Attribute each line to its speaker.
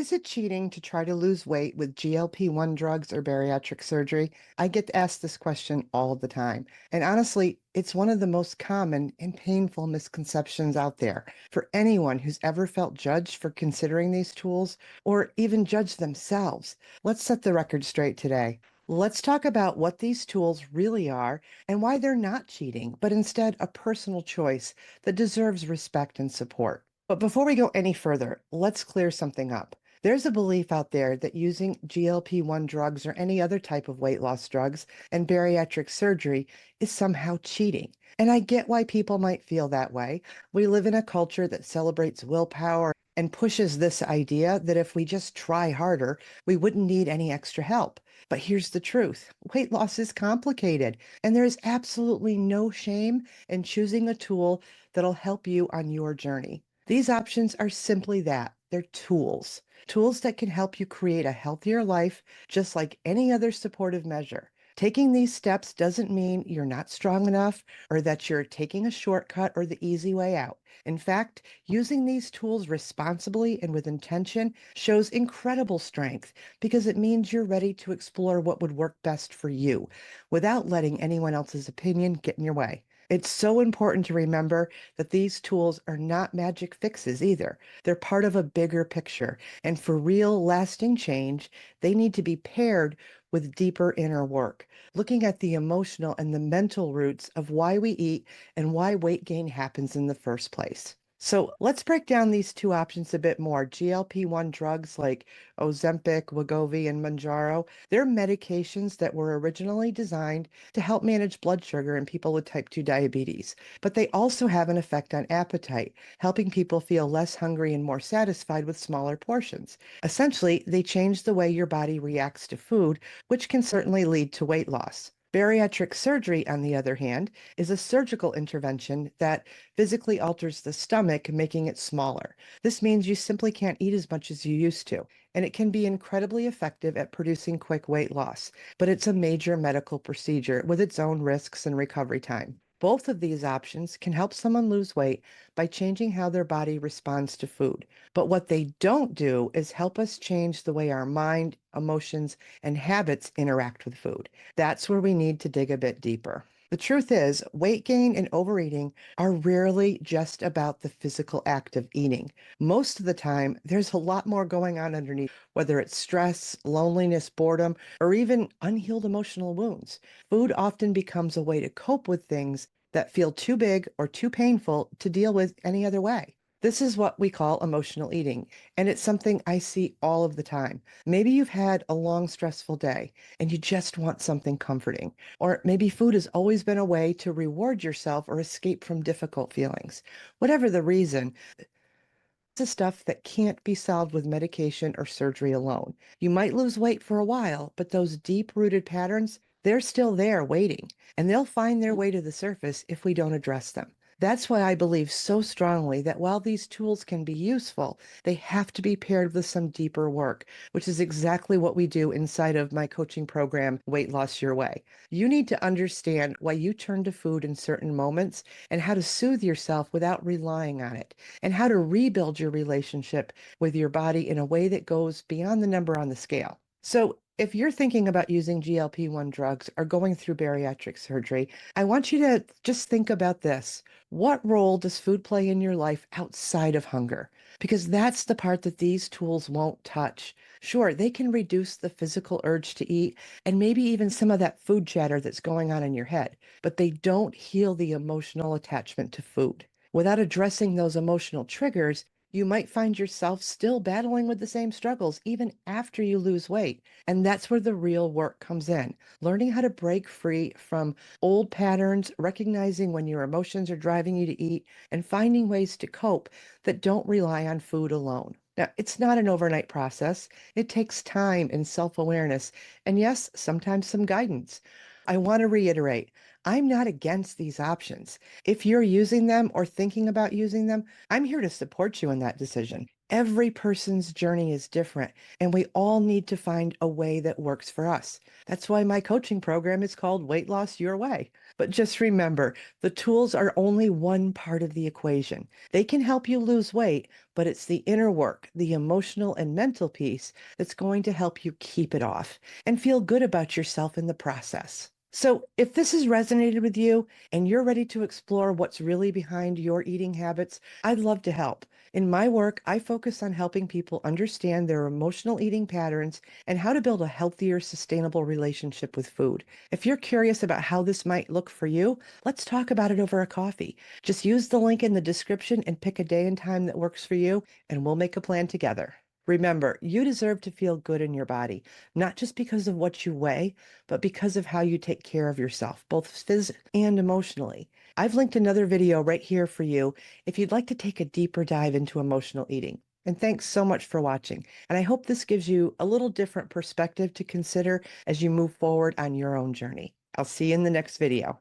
Speaker 1: Is it cheating to try to lose weight with GLP-1 drugs or bariatric surgery? I get asked this question all the time. And honestly, it's one of the most common and painful misconceptions out there for anyone who's ever felt judged for considering these tools or even judged themselves. Let's set the record straight today. Let's talk about what these tools really are and why they're not cheating, but instead a personal choice that deserves respect and support. But before we go any further, let's clear something up. There's a belief out there that using GLP-1 drugs or any other type of weight loss drugs and bariatric surgery is somehow cheating. And I get why people might feel that way. We live in a culture that celebrates willpower and pushes this idea that if we just try harder, we wouldn't need any extra help. But here's the truth. Weight loss is complicated, and there is absolutely no shame in choosing a tool that'll help you on your journey. These options are simply that. They're tools, tools that can help you create a healthier life, just like any other supportive measure. Taking these steps doesn't mean you're not strong enough or that you're taking a shortcut or the easy way out. In fact, using these tools responsibly and with intention shows incredible strength because it means you're ready to explore what would work best for you without letting anyone else's opinion get in your way. It's so important to remember that these tools are not magic fixes either. They're part of a bigger picture. And for real, lasting change, they need to be paired with deeper inner work, looking at the emotional and the mental roots of why we eat and why weight gain happens in the first place. So let's break down these two options a bit more. GLP-1 drugs like Ozempic, Wegovy, and Mounjaro, they're medications that were originally designed to help manage blood sugar in people with type 2 diabetes. But they also have an effect on appetite, helping people feel less hungry and more satisfied with smaller portions. Essentially, they change the way your body reacts to food, which can certainly lead to weight loss. Bariatric surgery, on the other hand, is a surgical intervention that physically alters the stomach, making it smaller. This means you simply can't eat as much as you used to, and it can be incredibly effective at producing quick weight loss, but it's a major medical procedure with its own risks and recovery time. Both of these options can help someone lose weight by changing how their body responds to food. But what they don't do is help us change the way our mind, emotions, and habits interact with food. That's where we need to dig a bit deeper. The truth is, weight gain and overeating are rarely just about the physical act of eating. Most of the time, there's a lot more going on underneath, whether it's stress, loneliness, boredom, or even unhealed emotional wounds. Food often becomes a way to cope with things that feel too big or too painful to deal with any other way. This is what we call emotional eating, and it's something I see all of the time. Maybe you've had a long, stressful day and you just want something comforting. Or maybe food has always been a way to reward yourself or escape from difficult feelings. Whatever the reason, the stuff that can't be solved with medication or surgery alone. You might lose weight for a while, but those deep-rooted patterns, they're still there waiting, and they'll find their way to the surface if we don't address them. That's why I believe so strongly that while these tools can be useful, they have to be paired with some deeper work, which is exactly what we do inside of my coaching program, Weight Loss Your Way. You need to understand why you turn to food in certain moments and how to soothe yourself without relying on it, and how to rebuild your relationship with your body in a way that goes beyond the number on the scale. So, if you're thinking about using GLP-1 drugs or going through bariatric surgery, I want you to just think about this. What role does food play in your life outside of hunger? Because that's the part that these tools won't touch. Sure, they can reduce the physical urge to eat and maybe even some of that food chatter that's going on in your head, but they don't heal the emotional attachment to food. Without addressing those emotional triggers, you might find yourself still battling with the same struggles even after you lose weight. And that's where the real work comes in. Learning how to break free from old patterns, recognizing when your emotions are driving you to eat, and finding ways to cope that don't rely on food alone. Now, it's not an overnight process. It takes time and self-awareness, and yes, sometimes some guidance. I want to reiterate, I'm not against these options. If you're using them or thinking about using them, I'm here to support you in that decision. Every person's journey is different, and we all need to find a way that works for us. That's why my coaching program is called Weight Loss Your Way. But just remember, the tools are only one part of the equation. They can help you lose weight, but it's the inner work, the emotional and mental piece that's going to help you keep it off and feel good about yourself in the process. So, if this has resonated with you and you're ready to explore what's really behind your eating habits, I'd love to help. In my work, I focus on helping people understand their emotional eating patterns and how to build a healthier, sustainable relationship with food. If you're curious about how this might look for you, let's talk about it over a coffee. Just use the link in the description and pick a day and time that works for you, and we'll make a plan together. Remember, you deserve to feel good in your body, not just because of what you weigh, but because of how you take care of yourself, both physically and emotionally. I've linked another video right here for you if you'd like to take a deeper dive into emotional eating. And thanks so much for watching. And I hope this gives you a little different perspective to consider as you move forward on your own journey. I'll see you in the next video.